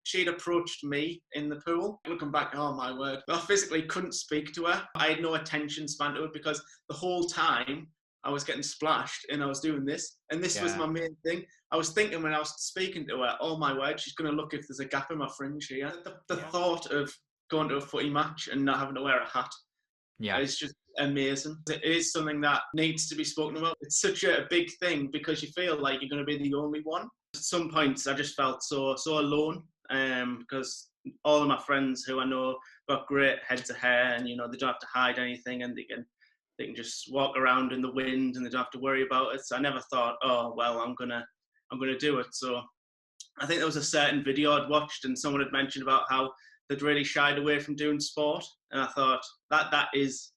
she'd approached me in the pool. Looking back, oh my word, I physically couldn't speak to her. I had no attention span to it because the whole time I was getting splashed and I was doing this, and this was my main thing. I was thinking when I was speaking to her, oh my word, she's going to look if there's a gap in my fringe here. The thought of going to a footy match and not having to wear a hat is just amazing. It is something that needs to be spoken about. It's such a big thing because you feel like you're going to be the only one. At some points, I just felt so alone because all of my friends who I know got great heads of hair, and they don't have to hide anything, and they can just walk around in the wind and they don't have to worry about it. So I never thought, oh well, I'm gonna do it. So I think there was a certain video I'd watched and someone had mentioned about how they'd really shied away from doing sport, and I thought that is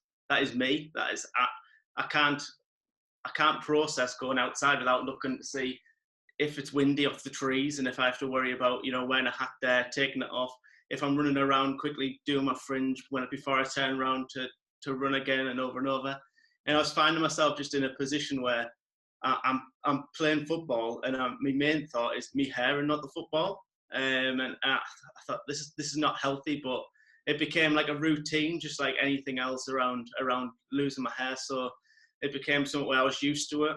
me. That is I can't process going outside without looking to see if it's windy off the trees, and if I have to worry about wearing a hat there, taking it off, if I'm running around quickly doing my fringe before I turn around to run again and over and over. And I was finding myself just in a position where I'm playing football, and my main thought is me hair and not the football. And I thought this is not healthy, but it became like a routine, just like anything else around losing my hair. So it became something where I was used to it.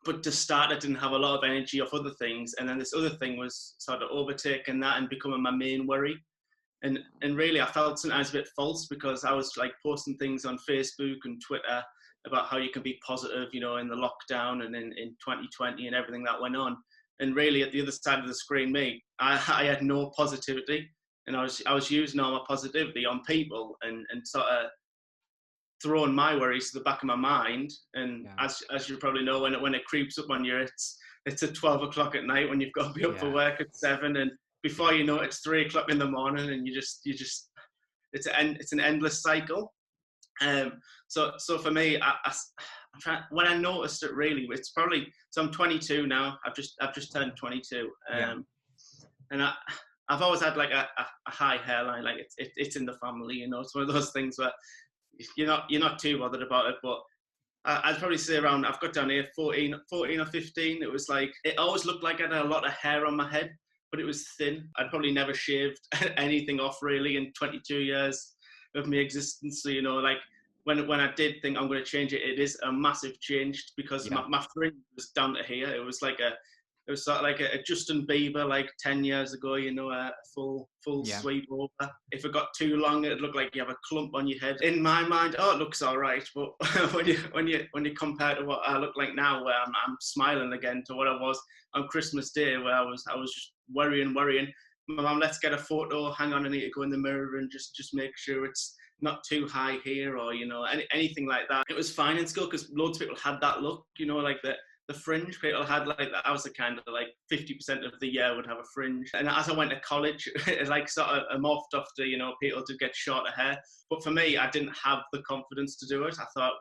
But to start, I didn't have a lot of energy off other things, and then this other thing was sort of overtaking that and becoming my main worry. And really, I felt sometimes a bit false because I was like posting things on Facebook and Twitter about how you can be positive, in the lockdown and in 2020 and everything that went on. And really, at the other side of the screen, I had no positivity, and I was using all my positivity on people and sort of throwing my worries to the back of my mind. And as you probably know, when it creeps up on you, it's at 12 o'clock at night when you've got to be up for work at 7, and before you know it, it's 3 o'clock in the morning, and you just it's an endless cycle. So for me, when I noticed it, really, it's probably, so I'm 22 now. I've just turned 22, and I've always had like a high hairline, like it's in the family, It's one of those things where you're not too bothered about it, but I'd probably say around, I've got down here 14 or 15. It was like, it always looked like I had a lot of hair on my head, but it was thin. I'd probably never shaved anything off really in 22 years of my existence. So, like when I did think I'm going to change it, it is a massive change because my fringe was down to here. It was sort of like a Justin Bieber, like 10 years ago, a full sweep over. If it got too long, it'd look like you have a clump on your head. In my mind, it looks all right. But when you compare to what I look like now, where I'm smiling again to what I was on Christmas Day, where I was just worrying. My mum, let's get a photo. Hang on, I need to go in the mirror and just make sure it's not too high here, or anything like that. It was fine in school because loads of people had that look, like the fringe people had like that. I was the kind of like 50% of the year would have a fringe. And as I went to college, it like sort of morphed off to, people to get shorter hair. But for me, I didn't have the confidence to do it. I thought,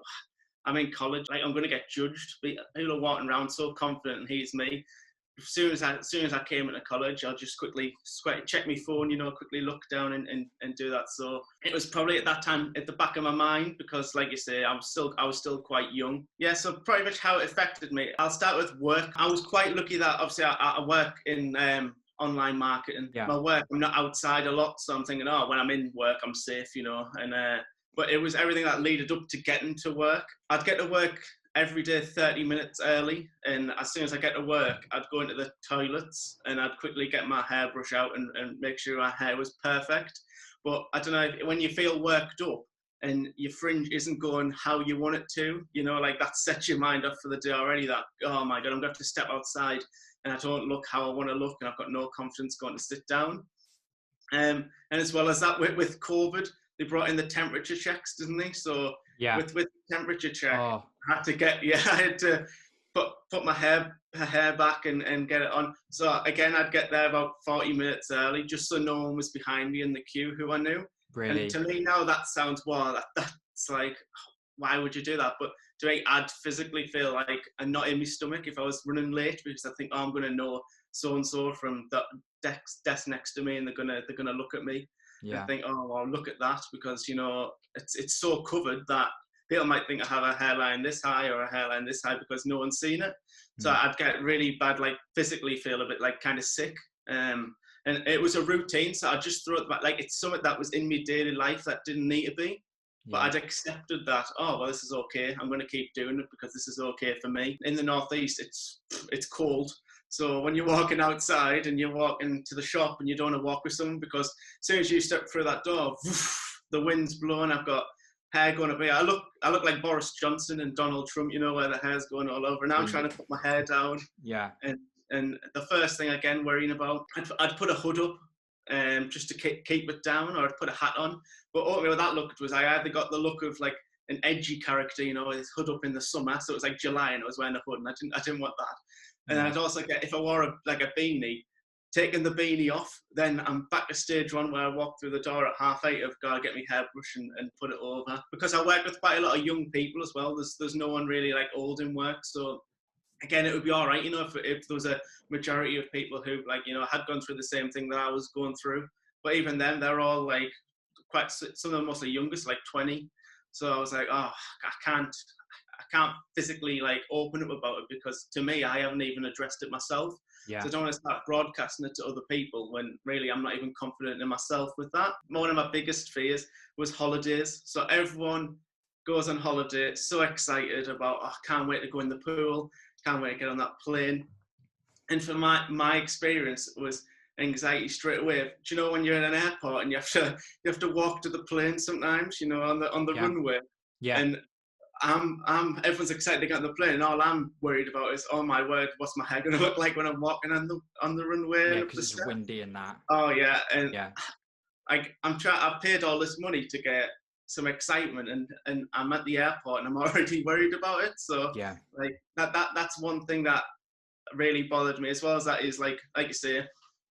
I'm in college, like I'm going to get judged. People are walking around so confident, and here's me. As soon as I came into college, I'll just quickly check my phone, quickly look down and do that. So it was probably at that time at the back of my mind because, like you say, I was still quite young. Yeah, so pretty much how it affected me. I'll start with work. I was quite lucky that obviously I work in online marketing. Yeah. My work, I'm not outside a lot, so I'm thinking, when I'm in work, I'm safe, but it was everything that leaded up to getting to work. I'd get to work every day 30 minutes early, and as soon as I get to work, I'd go into the toilets and I'd quickly get my hairbrush out and make sure my hair was perfect. But I don't know, when you feel worked up and your fringe isn't going how you want it to, like that sets your mind up for the day already, that, oh my God, I'm going to have to step outside and I don't look how I want to look, and I've got no confidence going to sit down. And as well as that, with COVID, they brought in the temperature checks, didn't they? So with the temperature check, I had to put my hair back and get it on. So again, I'd get there about 40 minutes early, just so no one was behind me in the queue who I knew. Really? And to me now, that sounds, that's like, why would you do that? But to me, I'd physically feel like a knot in my stomach if I was running late, because I think, I'm going to know so-and-so from the desk next to me, and they're gonna look at me. Yeah. And think, look at that, because it's so covered that people might think I have a hairline this high or a hairline this high because no one's seen it. So I'd get really bad, like physically feel a bit like kind of sick. And it was a routine, so I just threw it back. Like, it's something that was in my daily life that didn't need to be. But I'd accepted that, oh, well, this is okay. I'm going to keep doing it because this is okay for me. In the Northeast, it's cold. So when you're walking outside and you're walking to the shop and you don't want to walk with someone, because as soon as you step through that door, the wind's blowing. I've got hair going up here. I look like Boris Johnson and Donald Trump, where the hair's going all over. Now I'm trying to put my hair down. Yeah. And the first thing, again, worrying about, I'd put a hood up just to keep it down, or I'd put a hat on. But ultimately what that looked was, I either got the look of like an edgy character, with his hood up in the summer. So it was like July and I was wearing a hood, and I didn't want that. And then I'd also get, if I wore a beanie, taking the beanie off, then I'm back to stage one where I walk through the door at 8:30. I've got to get my hairbrush and put it over. Because I work with quite a lot of young people as well. There's no one really like old in work. So again, it would be all right, if there was a majority of people who had gone through the same thing that I was going through. But even then, they're all like some of them mostly youngest, like 20. So I was like, oh, I can't physically like open up about it, because to me, I haven't even addressed it myself. Yeah. So I don't want to start broadcasting it to other people when really I'm not even confident in myself with that. One of my biggest fears was holidays. So everyone goes on holiday, so excited about, oh, can't wait to go in the pool, can't wait to get on that plane. And for my experience, it was anxiety straight away. Do you know when you're in an airport and you have to walk to the plane sometimes, on the runway? Yeah. And everyone's excited to get on the plane, and all I'm worried about is, oh my word, what's my hair going to look like when I'm walking on the runway? Yeah, because it's windy and that. Oh yeah, and I've paid all this money to get some excitement, and I'm at the airport and I'm already worried about it. So yeah, like that's one thing that really bothered me, as well as that is like you say,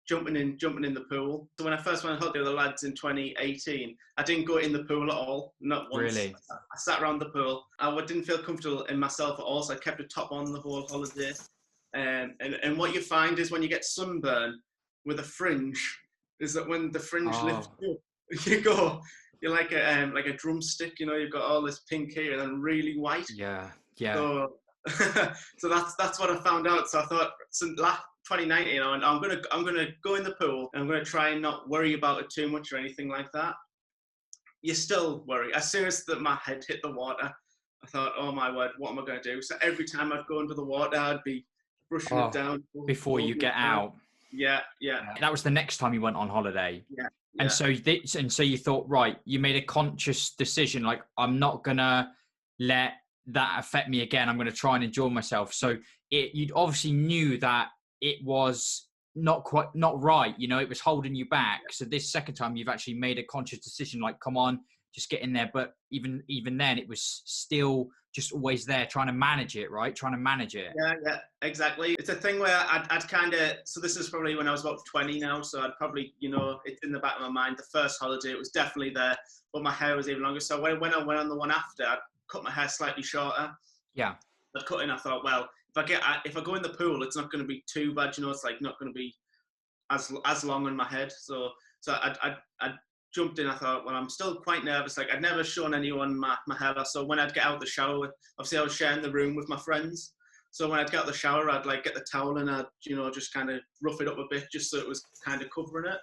jumping in the pool. So when I first went on holiday with the lads in 2018, I didn't go in the pool at all, not once. Really? I sat around the pool. I didn't feel comfortable in myself at all, so I kept a top on the whole holiday. And what you find is when you get sunburn with a fringe, is that when the fringe lifts up, you're like a drumstick, you've got all this pink hair and then really white. Yeah. So that's what I found out. So I thought, 2019, I'm gonna go in the pool and I'm gonna try and not worry about it too much or anything like that. You still worry. As soon as my head hit the water, I thought, oh my word, what am I gonna do? So every time I'd go into the water, I'd be brushing it down before you get out. Yeah. That was the next time you went on holiday. Yeah. And so you thought, right, you made a conscious decision, like, I'm not gonna let that affect me again. I'm gonna try and enjoy myself. So you obviously knew that it was not right, it was holding you back. So this second time you've actually made a conscious decision, like, come on, just get in there. But even then it was still just always there, trying to manage it, right? Yeah, exactly. It's a thing where I'd kind of, so this is probably when I was about 20 now, so I'd probably, it's in the back of my mind, the first holiday, it was definitely there, but my hair was even longer. So when I went on the one after, I'd cut my hair slightly shorter. Yeah. I'd cut in, I thought, well, if I go in the pool, it's not going to be too bad, it's like not going to be as long on my head. So I jumped in. I thought, well, I'm still quite nervous. Like, I'd never shown anyone my hair. So when I'd get out of the shower, obviously I was sharing the room with my friends. So when I'd get out of the shower, I'd like get the towel and I'd just kind of rough it up a bit, just so it was kind of covering it.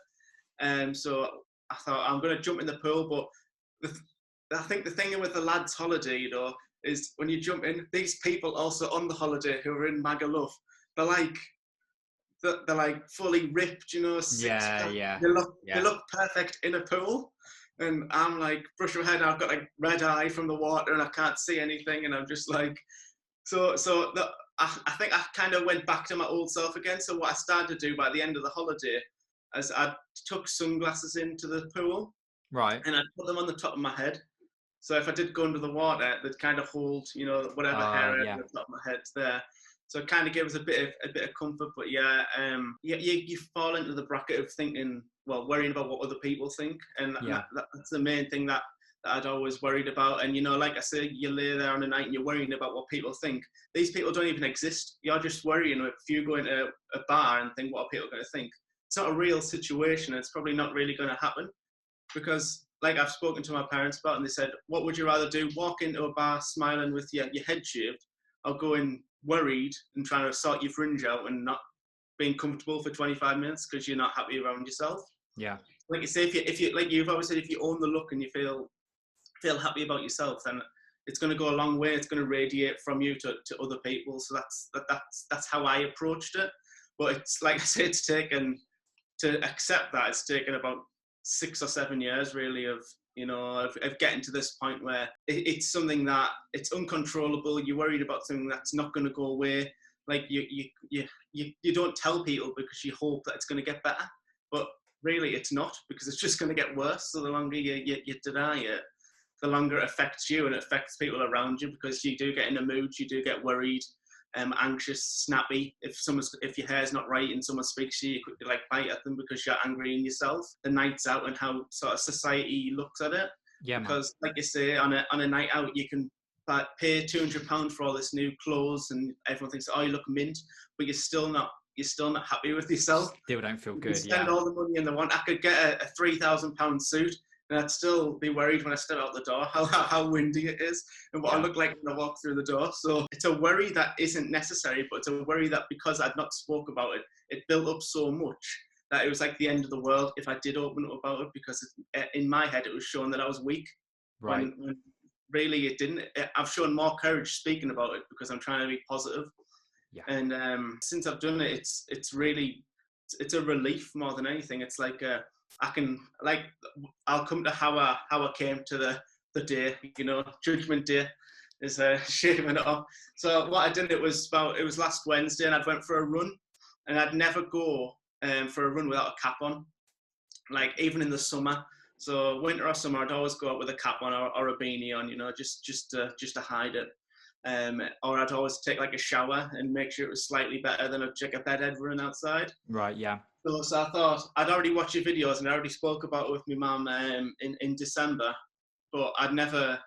And so I thought, I'm going to jump in the pool, but I think the thing with the lads' holiday, is when you jump in, these people also on the holiday who are in Magaluf, they're like fully ripped, Yeah. They look perfect in a pool, and I'm like brushing my head. I've got like red eye from the water, and I can't see anything, and I'm just like, I think I kind of went back to my old self again. So what I started to do by the end of the holiday, is I took sunglasses into the pool, right, and I put them on the top of my head. So if I did go under the water, they'd kind of hold, whatever hair on the top of my head's there. So it kind of gives a bit of comfort. But you fall into the bracket of thinking, well, worrying about what other people think, and that's the main thing that I'd always worried about. And like I say, you lay there on a night and you're worrying about what people think. These people don't even exist. You're just worrying if you go into a bar and think, what are people going to think? It's not a real situation. It's probably not really going to happen, because, like, I've spoken to my parents about, and they said, what would you rather do? Walk into a bar smiling with your head shaved, or go in worried and trying to sort your fringe out and not being comfortable for 25 minutes because you're not happy around yourself. Yeah. Like you say, if you like you've always said, if you own the look and you feel happy about yourself, then it's going to go a long way. It's going to radiate from you to other people. So that's how I approached it. But it's like I say, it's taken to accept that. It's taken about 6 or 7 years, really, of getting to this point where it's something that it's uncontrollable. You're worried about something that's not going to go away. Like you don't tell people because you hope that it's going to get better, but really it's not, because it's just going to get worse. So the longer you deny it, the longer it affects you, and it affects people around you, because you do get in a mood, you do get worried, anxious, snappy. If your hair's not right and someone speaks to you, you could like bite at them because you're angry in yourself. The nights out and how sort of society looks at it. Yeah, because like you say, on a night out, you can pay £200 for all this new clothes, and everyone thinks, oh, you look mint, but you're still not happy with yourself. Still don't feel good. You spend all the money in the one. I could get a £3,000 suit, and I'd still be worried when I step out the door how windy it is and what I look like when I walk through the door. So it's a worry that isn't necessary, but it's a worry that because I'd not spoke about it, it built up so much that it was like the end of the world if I did open up about it, because in my head it was showing that I was weak. Right. When really it didn't. I've shown more courage speaking about it because I'm trying to be positive. Yeah. And since I've done it, it's really a relief more than anything. It's like I'll come to how I came to the day, Judgment Day is shaving it off. So what I did, it was last Wednesday, and I went for a run, and I'd never go for a run without a cap on, like even in the summer. So winter or summer, I'd always go out with a cap on or a beanie on, just to hide it. Or I'd always take like a shower and make sure it was slightly better than a bedhead running outside. Right, yeah. So I thought, I'd already watched your videos and I already spoke about it with my mum in December, but I'd never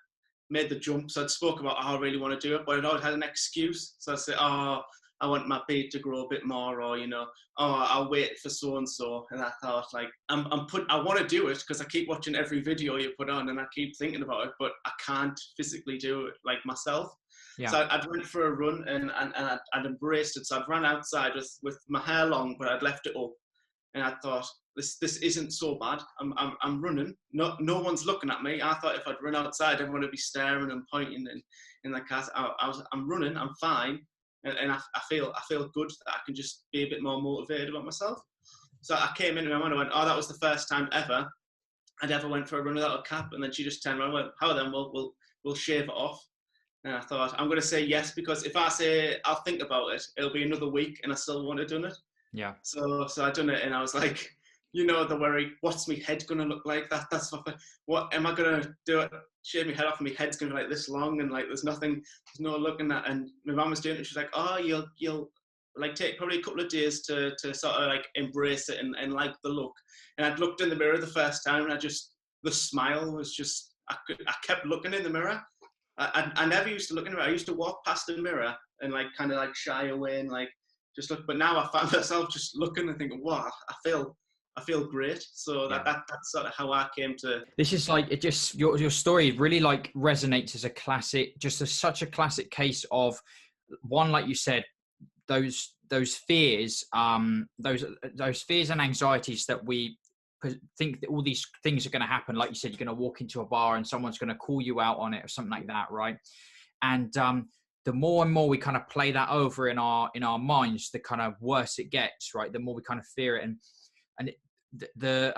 made the jump. So I'd spoke about how I really want to do it, but I'd always had an excuse. So I'd say, I want my beard to grow a bit more, or I'll wait for so and so. And I thought, like, I want to do it because I keep watching every video you put on, and I keep thinking about it, but I can't physically do it like myself. Yeah. So I'd went for a run and I'd embraced it. So I'd run outside with my hair long, but I'd left it up, and I thought, this isn't so bad. I'm running. No one's looking at me. I thought if I'd run outside, everyone would be staring and pointing, and like I'm running. I'm fine. And I feel good that I can just be a bit more motivated about myself. So I came in and my mum went, that was the first time ever I'd ever went for a run without a cap. And then she just turned around and went, how then? We'll shave it off. And I thought, I'm going to say yes, because if I say I'll think about it, it'll be another week and I still won't have done it. Yeah. So I done it, and I was like, the worry, what's my head going to look like? That's what am I going to do? It, shave my head off, and my head's going to be like this long, and like there's no looking at. And my mum was doing it. She's like, you'll like take probably a couple of days to sort of like embrace it and like the look. And I'd looked in the mirror the first time, and the smile was just, I kept looking in the mirror. I never used to look in the mirror. I used to walk past the mirror and like kind of like shy away and like just look. But now I found myself just looking and thinking, wow, I feel great. So that's sort of how I came to. This is like, it just, your story really like resonates as a classic, such a classic case of one, like you said, those fears, those fears and anxieties that we think that all these things are going to happen. Like you said, you're going to walk into a bar and someone's going to call you out on it or something like that. Right. And, the more and more we kind of play that over in our minds, the kind of worse it gets, right? The more we kind of fear it. And the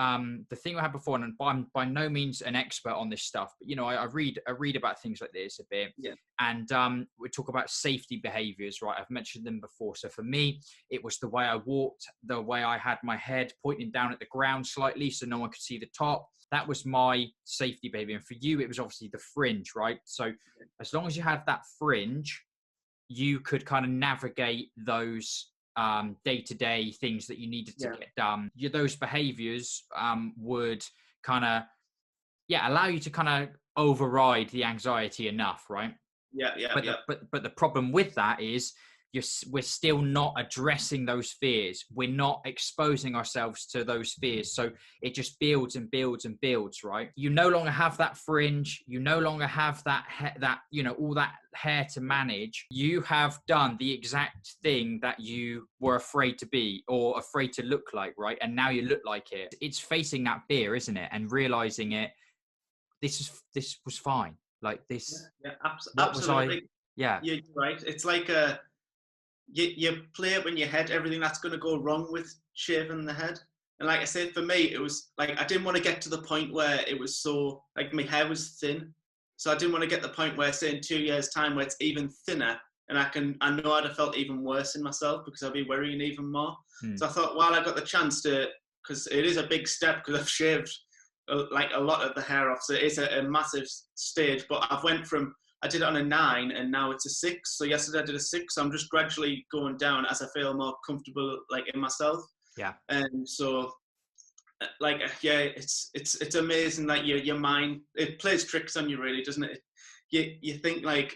thing I had before, and I'm by no means an expert on this stuff, but I read about things like this a bit. Yeah. And we talk about safety behaviors, right? I've mentioned them before. So for me, it was the way I walked, the way I had my head pointing down at the ground slightly so no one could see the top. That was my safety behavior. And for you, it was obviously the fringe, right? So as long as you had that fringe, you could kind of navigate those day-to-day things that you needed to get done. Those behaviors would kind of allow you to kind of override the anxiety enough, right? But the problem with that is we're still not addressing those fears. We're not exposing ourselves to those fears. So it just builds and builds and builds, right? You no longer have that fringe. You no longer have that, all that hair to manage. You have done the exact thing that you were afraid to be or afraid to look like, right? And now you look like it. It's facing that fear, isn't it? And realizing it, this was fine. Like this, absolutely. Yeah. You're right. It's like you play up in your head everything that's going to go wrong with shaving the head. And like I said, for me, it was like, I didn't want to get to the point where it was so, like my hair was thin. So I didn't want to get to the point where, say in 2 years time, where it's even thinner and I know I'd have felt even worse in myself because I'd be worrying even more. So I thought, while I got the chance to, because it is a big step because I've shaved like a lot of the hair off. So it is a massive stage, but I did it on a 9 and now it's a 6. So yesterday I did a 6. So I'm just gradually going down as I feel more comfortable like in myself. Yeah. And so like, yeah, it's amazing that your mind, it plays tricks on you really, doesn't it? You think like,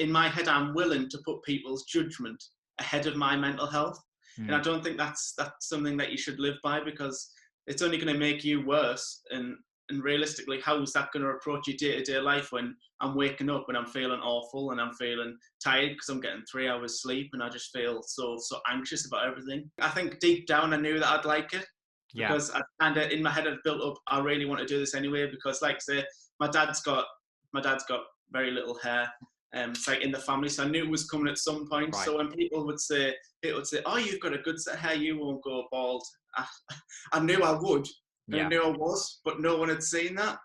in my head, I'm willing to put people's judgment ahead of my mental health. And I don't think that's something that you should live by, because it's only going to make you worse. And realistically, how is that going to approach your day-to-day life when I'm waking up and I'm feeling awful and I'm feeling tired because I'm getting 3 hours sleep and I just feel so anxious about everything. I think deep down I knew that I'd like it, because I kind of in my head I'd built up, I really want to do this anyway, because like say my dad's got very little hair. It's like in the family, so I knew it was coming at some point. Right. So when people would say, "Oh, you've got a good set of hair, you won't go bald," I knew I would. I knew I was, but no one had seen that.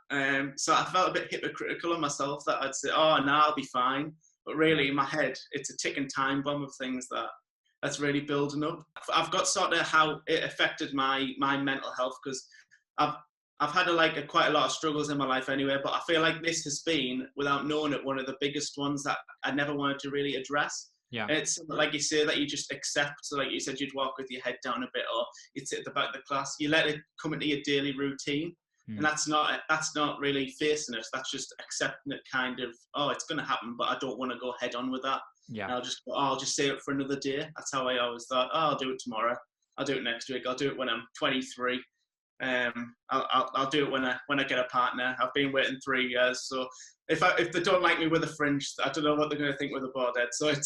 So I felt a bit hypocritical of myself that I'd say, "Oh, no, I'll be fine." But really, in my head, it's a ticking time bomb of things that's really building up. I've got sort of how it affected my mental health, because I've had quite a lot of struggles in my life anyway, but I feel like this has been, without knowing it, one of the biggest ones that I never wanted to really address. Yeah. And it's like you say, that you just accept. So like you said, you'd walk with your head down a bit, or you'd sit at the back of the class. You let it come into your daily routine. And that's not really facing it. That's just accepting it, kind of, oh, it's going to happen, but I don't want to go head on with that. Yeah. And I'll just save it for another day. That's how I always thought, oh, I'll do it tomorrow. I'll do it next week. I'll do it when I'm 23. I'll do it when I get a partner. I've been waiting 3 years, so if they don't like me with a fringe, I don't know what they're going to think with a bald head. So it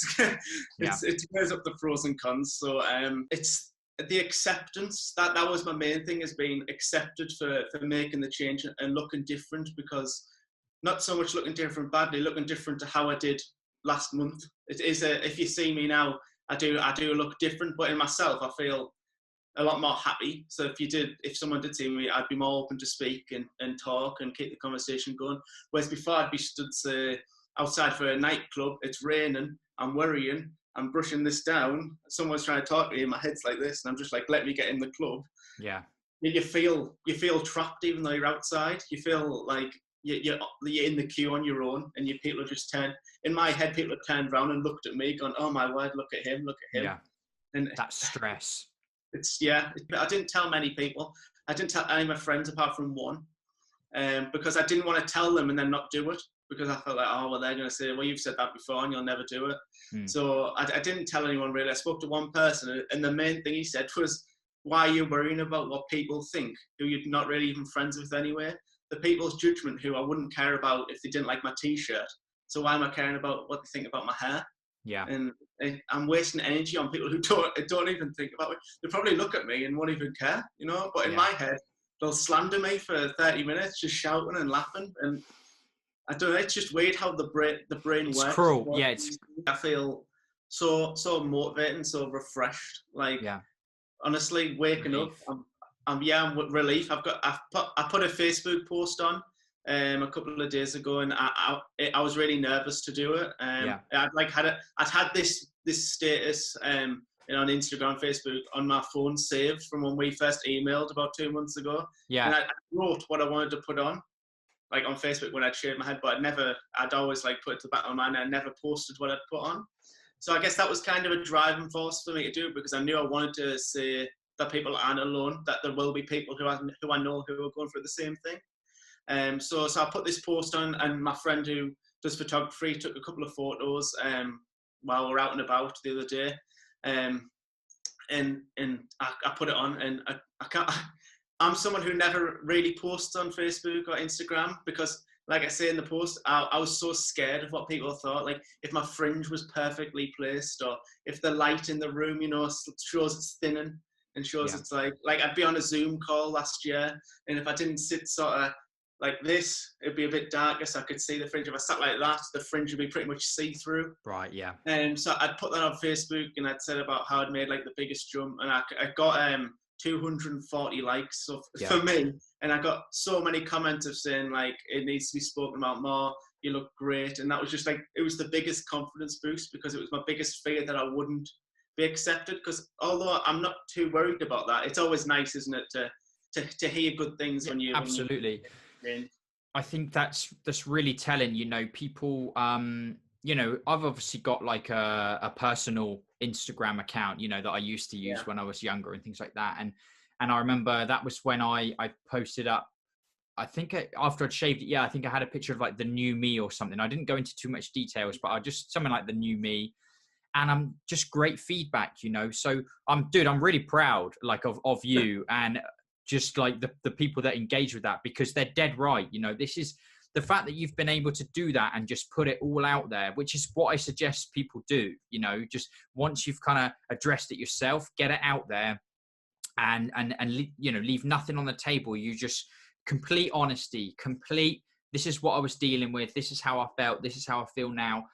weighs up the pros and cons. So it's the acceptance that was my main thing, is being accepted for making the change and looking different, because not so much looking different badly, looking different to how I did last month. It is if you see me now, I do look different, but in myself I feel a lot more happy. So if someone did see me, I'd be more open to speak and talk and keep the conversation going. Whereas before I'd be stood, say, outside for a nightclub, it's raining, I'm worrying, I'm brushing this down, someone's trying to talk to me, and my head's like this, and I'm just like, let me get in the club. Yeah. You feel trapped even though you're outside. You feel like you're in the queue on your own, and people are just in my head, people have turned around and looked at me going, oh my word, look at him. Yeah. And that stress. I didn't tell many people. I didn't tell any of my friends apart from one, because I didn't want to tell them and then not do it, because I felt like, oh, well, they're going to say, well, you've said that before and you'll never do it. So I didn't tell anyone really. I spoke to one person, and the main thing he said was, why are you worrying about what people think, who you're not really even friends with anyway? The people's judgment who I wouldn't care about if they didn't like my t-shirt. So why am I caring about what they think about my hair? Yeah. And I'm wasting energy on people who don't even think about it. They probably look at me and won't even care, But in my head, they'll slander me for 30 minutes, just shouting and laughing. And I don't know, it's just weird how the brain works. It's cruel. Yeah, I feel so motivated and so refreshed. Like, honestly, waking up, I'm relief. I put a Facebook post on a couple of days ago, and I was really nervous to do it. I'd had this status on Instagram, Facebook, on my phone saved from when we first emailed about 2 months ago. Yeah. And I wrote what I wanted to put on Facebook when I'd shaved my head, but I'd always put it to the back of my mind, and I never posted what I'd put on. So I guess that was kind of a driving force for me to do it, because I knew I wanted to say that people aren't alone, that there will be people who I know who are going through the same thing. So I put this post on, and my friend who does photography took a couple of photos. while we're out and about the other day. And I put it on, and I can't. I'm someone who never really posts on Facebook or Instagram because, like I say in the post, I was so scared of what people thought. Like if my fringe was perfectly placed, or if the light in the room, shows it's thinning and shows it's like I'd be on a Zoom call last year, and if I didn't sit sort of like this, it'd be a bit darker, so I could see the fringe. If I sat like that, the fringe would be pretty much see-through. Right, yeah. And so I'd put that on Facebook, and I'd said about how I'd made like the biggest jump, and I got 240 likes for me, and I got so many comments of saying like it needs to be spoken about more. You look great, and that was just like it was the biggest confidence boost because it was my biggest fear that I wouldn't be accepted. Because although I'm not too worried about that, it's always nice, isn't it, to hear good things when you absolutely. I think that's really telling. People. I've obviously got like a personal Instagram account, that I used to use when I was younger and things like that. And I remember that was when I posted up, I think after I'd shaved it, I think I had a picture of like the new me or something. I didn't go into too much details, but I just something like the new me. And I'm just great feedback, So I'm really proud like of you and just like the people that engage with that, because they're dead right. This is the fact that you've been able to do that and just put it all out there, which is what I suggest people do, just once you've kind of addressed it yourself, get it out there and leave nothing on the table. You just complete honesty, this is what I was dealing with. This is how I felt. This is how I feel now.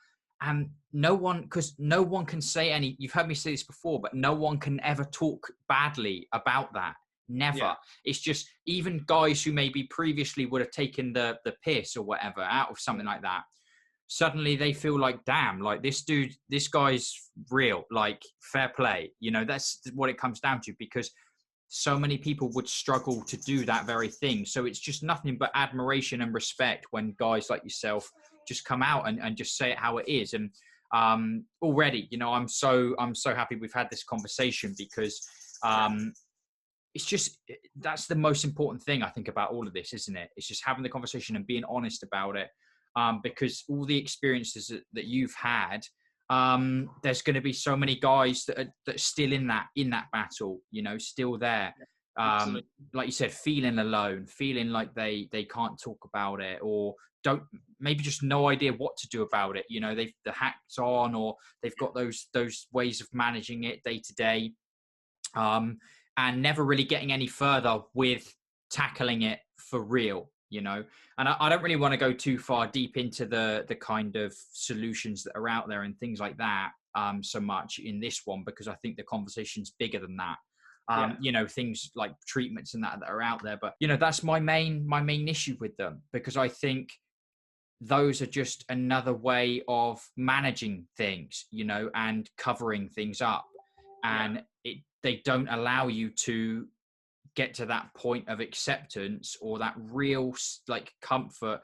And no one can say you've heard me say this before, but no one can ever talk badly about that. Never. Yeah. It's just even guys who maybe previously would have taken the piss or whatever out of something like that, suddenly they feel like, damn, like this guy's real, like fair play. That's what it comes down to, because so many people would struggle to do that very thing. So it's just nothing but admiration and respect when guys like yourself just come out and just say it how it is. And already, I'm so happy we've had this conversation, because it's just, that's the most important thing I think about all of this, isn't it? It's just having the conversation and being honest about it. Because all the experiences that you've had, there's going to be so many guys that are still in that battle, still there. Like you said, feeling alone, feeling like they can't talk about it, or maybe just no idea what to do about it. They've the hats on, or they've got those ways of managing it day to day. And never really getting any further with tackling it for real, And I don't really want to go too far deep into the kind of solutions that are out there and things like that so much in this one, because I think the conversation's bigger than that. Things like treatments and that are out there. But, that's my main issue with them, because I think those are just another way of managing things, and covering things up. And they don't allow you to get to that point of acceptance or that real like comfort.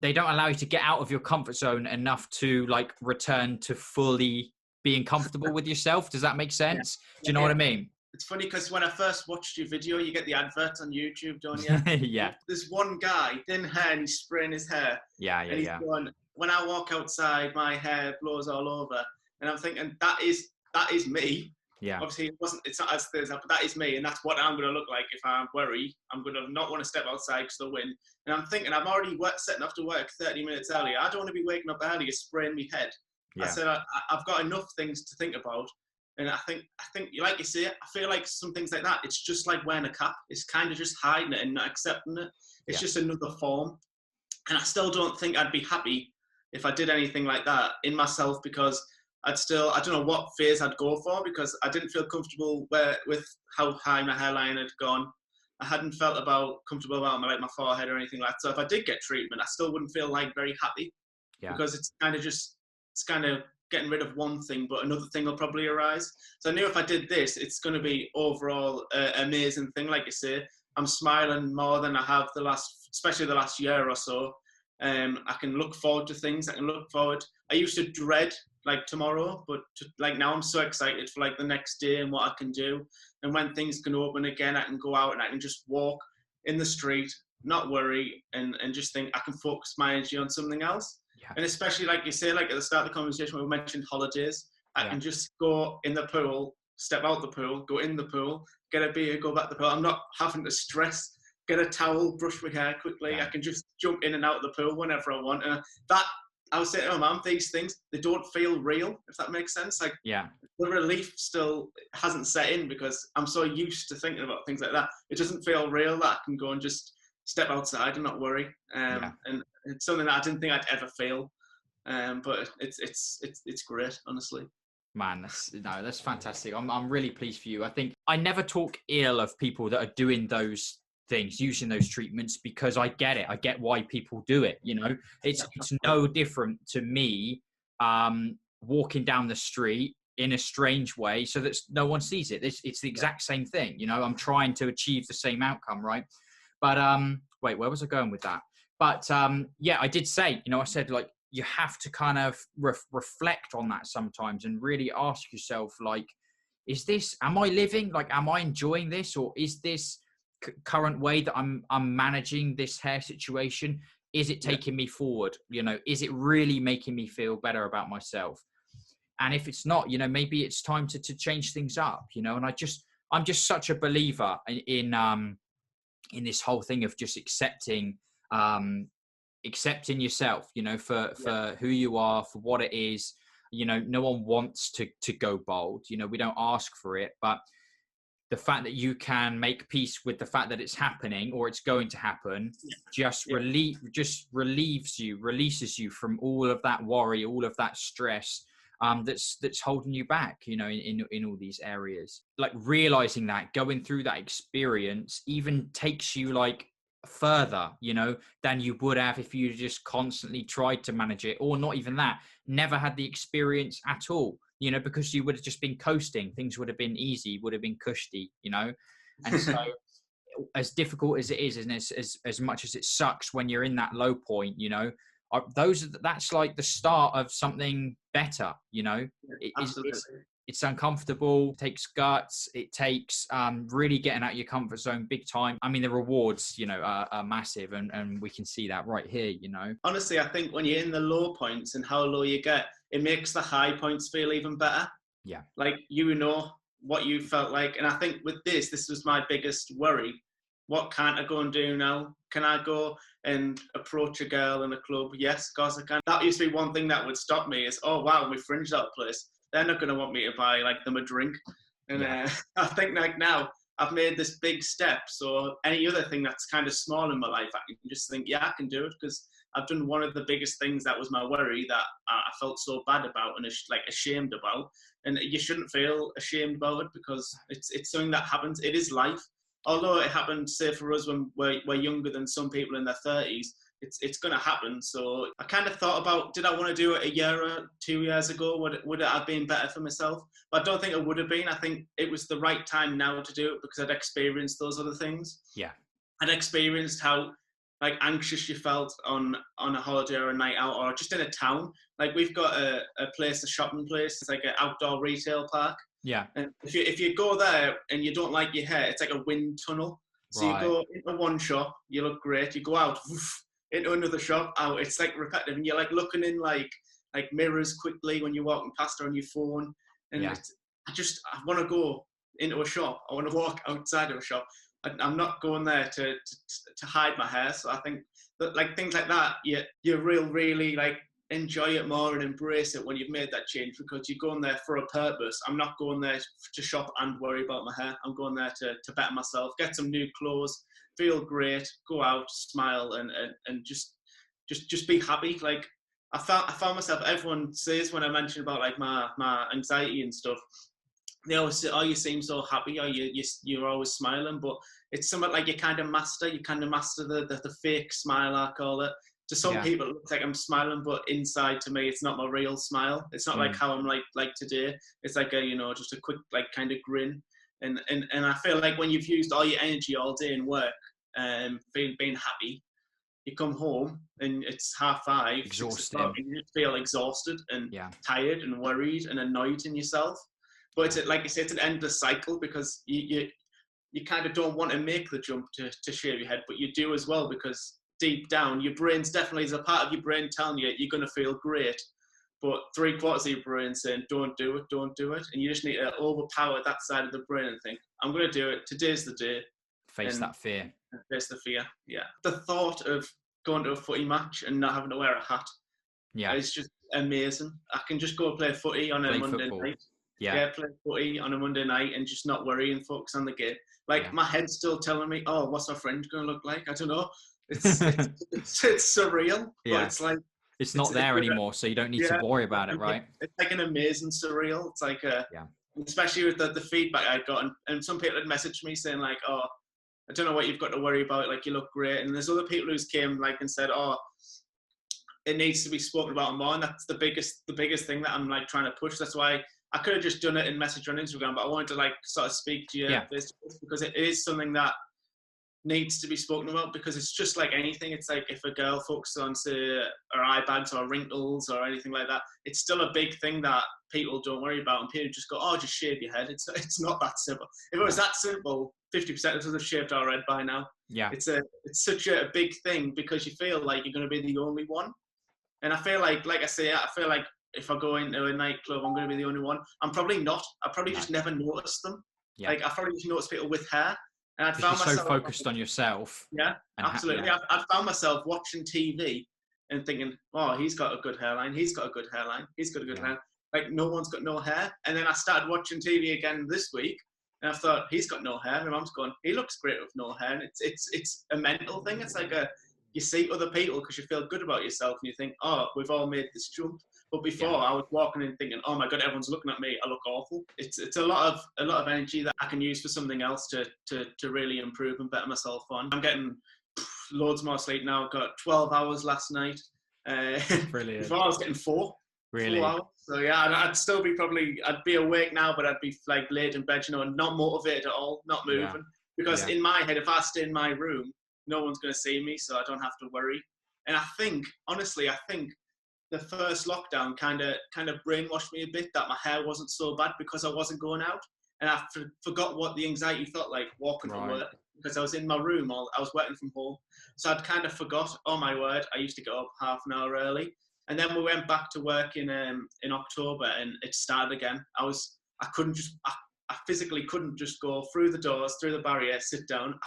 They don't allow you to get out of your comfort zone enough to like return to fully being comfortable with yourself. Does that make sense? Do you know what I mean? It's funny because when I first watched your video, you get the adverts on YouTube, don't you? Yeah. There's one guy, thin hair, and he's spraying his hair. Yeah. Going, when I walk outside, my hair blows all over. And I'm thinking, that is me. Yeah. Obviously, it's not as thin as that, but that is me, and that's what I'm going to look like if I worry. I'm going to not want to step outside because of the wind. And I'm thinking, I'm already setting off to work 30 minutes earlier. I don't want to be waking up early, spraying my head. Yeah. I said, I've got enough things to think about. And I think, like you say, I feel like some things like that, it's just like wearing a cap. It's kind of just hiding it and not accepting it. It's just another form. And I still don't think I'd be happy if I did anything like that in myself, because I don't know what phase I'd go for, because I didn't feel comfortable with how high my hairline had gone. I hadn't felt comfortable about my forehead or anything like that. So if I did get treatment, I still wouldn't feel like very happy, because it's kind of getting rid of one thing, but another thing will probably arise. So I knew if I did this, it's going to be overall an amazing thing. Like you say, I'm smiling more than I have especially the last year or so. I can look forward to things. I used to dread like tomorrow, but now I'm so excited for like the next day and what I can do. And when things can open again, I can go out and I can just walk in the street, not worry, and just think I can focus my energy on something else. And especially like you say, like at the start of the conversation when we mentioned holidays, I can just go in the pool, step out the pool, go in the pool, get a beer, go back to the pool. I'm not having to stress, get a towel, brush my hair quickly. I can just jump in and out of the pool whenever I want. That, I was saying to my mum, these things, they don't feel real, if that makes sense. Like, the relief still hasn't set in because I'm so used to thinking about things like that. It doesn't feel real that I can go and just step outside and not worry. And it's something that I didn't think I'd ever feel. But it's great, honestly. Man, that's fantastic. I'm really pleased for you. I think I never talk ill of people that are doing those things, using those treatments, because I get it. I get why people do it. You know, it's no different to me walking down the street in a strange way so that no one sees it. It's the exact same thing. You know, I'm trying to achieve the same outcome, right? But wait, where was I going with that? But yeah, I did say, you know, I said like, you have to kind of reflect on that sometimes and really ask yourself, like, am I living? Like, am I enjoying this? Or is this current way that I'm managing this hair situation? Is it taking me forward? You know, is it really making me feel better about myself? And if it's not, you know, maybe it's time to change things up, you know. And I'm just such a believer in this whole thing of just accepting yourself, you know, for who you are, for what it is. You know, no one wants to go bald. You know, we don't ask for it, but the fact that you can make peace with the fact that it's happening or it's going to happen releases you from all of that worry, all of that stress that's holding you back, you know, in all these areas. Like realizing that, going through that experience even takes you like further, you know, than you would have if you just constantly tried to manage it, or not even that, never had the experience at all, you know, because you would have just been coasting. Things would have been easy, would have been cushy, you know. And so as difficult as it is, and as much as it sucks when you're in that low point, you know, that's like the start of something better, you know. It's uncomfortable, it takes guts, it takes really getting out of your comfort zone big time. I mean, the rewards, you know, are massive, and we can see that right here, you know. Honestly, I think when you're in the low points and how low you get, it makes the high points feel even better. Yeah. Like, you know what you felt like. And I think with this was my biggest worry. What can't I go and do now? Can I go and approach a girl in a club? Yes, of course I can. That used to be one thing that would stop me is, oh, wow, we fringed that place. They're not going to want me to buy like them a drink. And I think like now I've made this big step. So any other thing that's kind of small in my life, I can just think, yeah, I can do it, because I've done one of the biggest things that was my worry that I felt so bad about and like ashamed about. And you shouldn't feel ashamed about it, because it's something that happens. It is life. Although it happened, say, for us when we're younger than some people in their 30s, it's going to happen. So I kind of thought about, did I want to do it a year or 2 years ago? Would it have been better for myself? But I don't think it would have been. I think it was the right time now to do it, because I'd experienced those other things. Yeah. I'd experienced how like anxious you felt on a holiday or a night out, or just in a town. Like, we've got a shopping place. It's like an outdoor retail park. Yeah. And if you go there and you don't like your hair, it's like a wind tunnel. So you go into one shop, you look great. You go out, woof, into another shop, out. It's like repetitive, and you're like looking in like mirrors quickly when you're walking past her on your phone. And I want to go into a shop. I want to walk outside of a shop. I'm not going there to hide my hair. So I think that like things like that, you really like enjoy it more and embrace it when you've made that change, because you're going there for a purpose. I'm not going there to shop and worry about my hair. I'm going there to better myself, get some new clothes, feel great, go out, smile, and just be happy. Like, I found myself, everyone says when I mention about like my anxiety and stuff, they always say, oh, you seem so happy, or you're always smiling. But it's something like you kind of master the fake smile, I call it. To some people, it looks like I'm smiling, but inside, to me, it's not my real smile. It's not like how I'm like today. It's like just a quick like kind of grin. And I feel like when you've used all your energy all day in work, being happy, you come home and it's 5:30, exhausted, and you feel exhausted and tired and worried and annoyed in yourself. But it's like you say, it's an endless cycle, because you kind of don't want to make the jump to shave your head, but you do as well, because deep down, your brain's definitely, there's a part of your brain telling you you're going to feel great, but 3/4 of your brain saying, don't do it, don't do it. And you just need to overpower that side of the brain and think, I'm going to do it. Today's the day. Face that fear. Face the fear, yeah. The thought of going to a footy match and not having to wear a hat is just amazing. I can just go play footy on a Monday night. Yeah, play footy on a Monday night and just not worry and focus on the game. Like, my head's still telling me, oh, what's our friend going to look like? I don't know. It's surreal, but it's like... It's not there anymore, so you don't need to worry about it, right? It's like an amazing surreal. It's like especially with the feedback I got, and some people had messaged me saying like, oh, I don't know what you've got to worry about, like, you look great. And there's other people who's came like and said, oh, it needs to be spoken about more, and that's the biggest thing that I'm like trying to push. That's why I could have just done it in message on Instagram, but I wanted to like sort of speak to you because it is something that needs to be spoken about, because it's just like anything. It's like if a girl focuses on, say, her eye bags or wrinkles or anything like that, it's still a big thing that people don't worry about, and people just go, oh, just shave your head. It's not that simple. If it was that simple, 50% of us have shaved our head by now. Yeah. It's such a big thing, because you feel like you're going to be the only one. And I feel like I say, I feel like if I go into a nightclub, I'm going to be the only one. I'm probably not. I probably just never noticed them. Yeah. Like, I probably just noticed people with hair. And I'd found myself so focused on yourself. Yeah, absolutely. I'd found myself watching TV and thinking, oh, he's got a good hairline. He's got a good hairline. He's got a good hair. Like, no one's got no hair. And then I started watching TV again this week, and I thought, he's got no hair. My mum's going, he looks great with no hair. And it's a mental thing. It's like you see other people because you feel good about yourself, and you think, oh, we've all made this jump. But before, I was walking in thinking, oh my God, everyone's looking at me. I look awful. It's a lot of energy that I can use for something else to really improve and better myself on. I'm getting loads more sleep now. Got 12 hours last night. Brilliant. Before I was getting 4. Really? 4 hours. So yeah, I'd be awake now, but I'd be like laid in bed, not motivated at all, not moving. Yeah. Because in my head, if I stay in my room, no one's going to see me, so I don't have to worry. And honestly, I think the first lockdown kind of brainwashed me a bit that my hair wasn't so bad because I wasn't going out, and I forgot what the anxiety felt like walking to work, because I was in my room, I was working from home. So I'd kind of forgot, oh my word, I used to get up half an hour early. And then we went back to work in October, and it started again. I physically couldn't just go through the doors, through the barrier, sit down.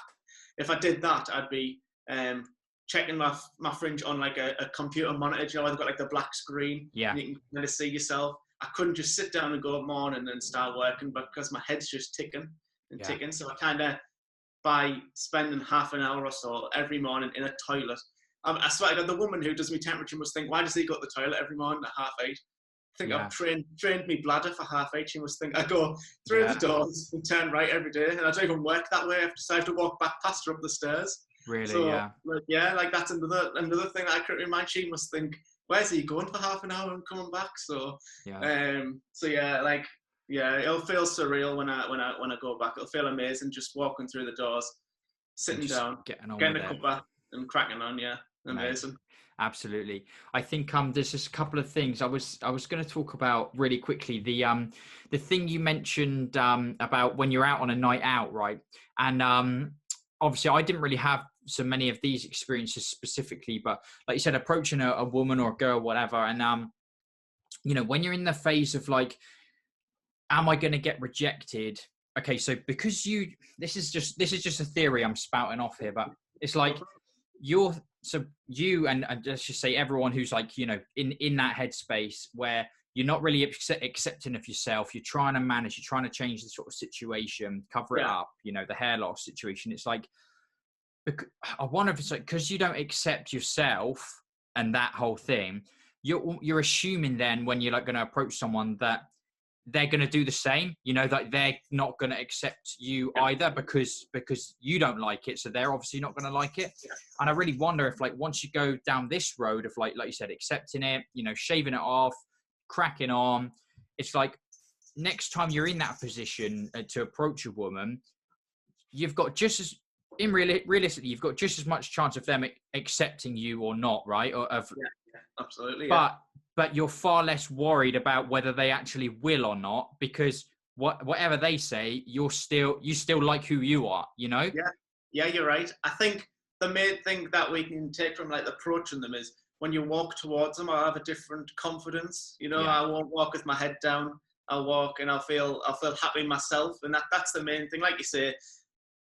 If I did that, I'd be checking my fringe on like a computer monitor. I've got like the black screen. Yeah. And you can kind of see yourself. I couldn't just sit down and go morning and start working, because my head's just ticking and ticking. So I kind of, by spending half an hour or so every morning in a toilet, I swear to God, the woman who does my temperature must think, why does he go to the toilet every morning at 8:30? I think I've trained me bladder for 8:30. She must think I go through the doors and turn right every day, and I don't even work that way. I have to walk back past her up the stairs. Really? So, like that's another thing that I couldn't remind. She must think, where's he going for half an hour and coming back? So it'll feel surreal when I go back. It'll feel amazing just walking through the doors, sitting down, getting a cuppa and cracking on. Yeah, amazing. Nice. Absolutely. I think there's just a couple of things I was going to talk about really quickly. The thing you mentioned about when you're out on a night out, right? And obviously I didn't really have so many of these experiences specifically, but like you said, approaching a woman or a girl, whatever, and when you're in the phase of like, am I going to get rejected? Okay, so because this is just a theory I'm spouting off here, but it's like you and let's just say everyone who's like, in that headspace where you're not really accepting of yourself, you're trying to manage, you're trying to change the sort of situation, cover it up, the hair loss situation. It's like, I wonder if it's like, because you don't accept yourself and that whole thing, you're assuming then when you're like going to approach someone that they're going to do the same, that they're not going to accept you either because you don't like it. So they're obviously not going to like it. Yeah. And I really wonder if like, once you go down this road of like you said, accepting it, shaving it off, cracking on, it's like next time you're in that position to approach a woman, you've got just as, realistically, you've got just as much chance of them accepting you or not, right? Absolutely. But you're far less worried about whether they actually will or not, because whatever they say, you still like who you are, Yeah, you're right. I think the main thing that we can take from like approaching them is when you walk towards them, I'll have a different confidence. You know, Yeah. I won't walk with my head down. I'll walk and I'll feel happy in myself, and that's the main thing. Like you say,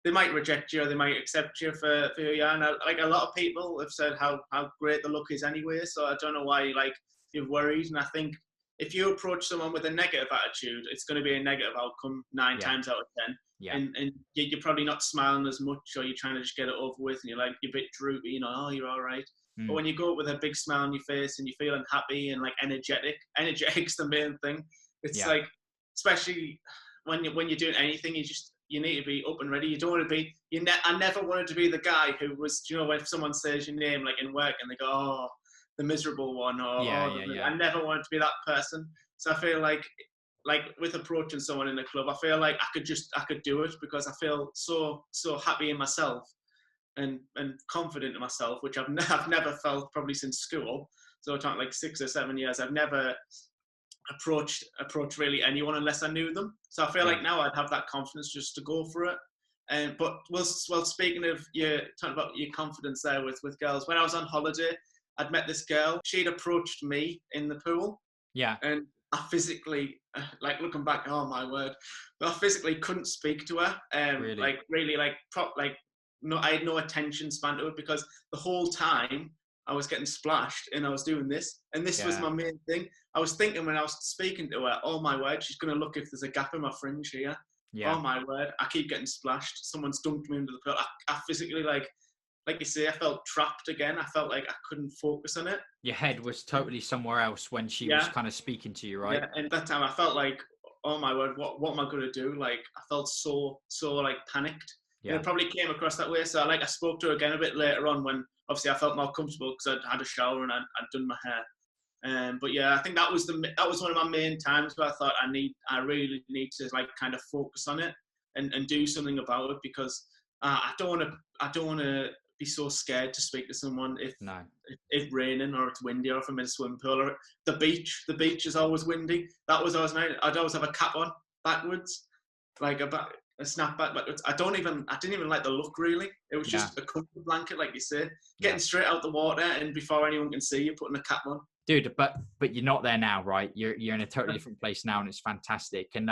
they might reject you or they might accept you for who you are. And like a lot of people have said how great the look is anyway. So I don't know why like you're worried. And I think if you approach someone with a negative attitude, it's going to be a negative outcome 9 times out of 10. Yeah. And you're probably not smiling as much, or you're trying to just get it over with, and you're like, you're a bit droopy, you know, oh, you're all right. But when you go up with a big smile on your face and you're feeling happy and like energetic's the main thing. It's like, especially when you're doing anything, you need to be up and ready. You don't want to be, I never wanted to be the guy who was, you know, when someone says your name like in work and they go, oh, the miserable one, or I never wanted to be that person. So I feel like with approaching someone in a club, I feel like I could do it because I feel so happy in myself and confident in myself, which I've never felt probably since school. So I'm talking like 6 or 7 years. I've never approached really anyone unless I knew them. So I feel like now I'd have that confidence just to go for it. But well, speaking of talking about your confidence there with girls, when I was on holiday, I'd met this girl. She'd approached me in the pool. Yeah. And I physically, like looking back, oh my word, I physically couldn't speak to her. No, I had no attention span to it because the whole time I was getting splashed and I was doing this. And this was my main thing. I was thinking when I was speaking to her, oh my word, she's going to look if there's a gap in my fringe here. Yeah. Oh my word, I keep getting splashed. Someone's dunked me into the pool. I physically, like you say, I felt trapped again. I felt like I couldn't focus on it. Your head was totally somewhere else when she was kind of speaking to you, right? Yeah, and at that time I felt like, oh my word, what am I going to do? Like, I felt so like panicked. Yeah. And it probably came across that way. So I spoke to her again a bit later on when obviously I felt more comfortable because I'd had a shower and I'd done my hair. But yeah, I think that was one of my main times where I thought I really need to like kind of focus on it and do something about it because I don't want to be so scared to speak to someone if it's raining or it's windy or if I'm in a swimming pool or the beach. The beach is always windy. That was always nice. I'd always have a cap on backwards, like a snapback backwards. I didn't even like the look really. It was just a comfort blanket, like you say, getting straight out the water and before anyone can see you, putting a cap on. Dude, but you're not there now, right? You're in a totally different place now, and it's fantastic. And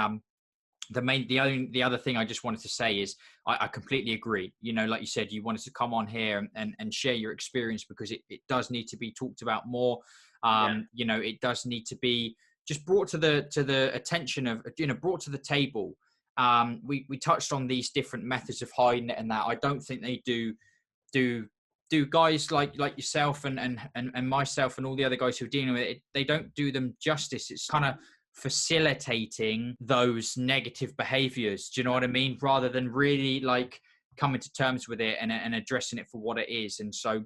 the other thing I just wanted to say is I completely agree. You know, like you said, you wanted to come on here and share your experience because it does need to be talked about more. You know, it does need to be just brought to the attention of, you know, brought to the table. We touched on these different methods of hiding it and that. I don't think they do guys like yourself and myself and all the other guys who are dealing with it. They don't do them justice. It's kind of facilitating those negative behaviors. Do you know what I mean? Rather than really like coming to terms with it and addressing it for what it is. And so,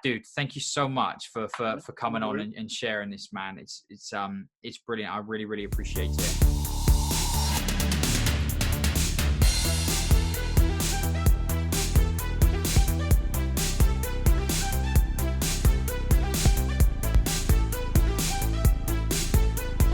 dude, thank you so much for coming on and sharing this, man. It's brilliant. I really, really appreciate it.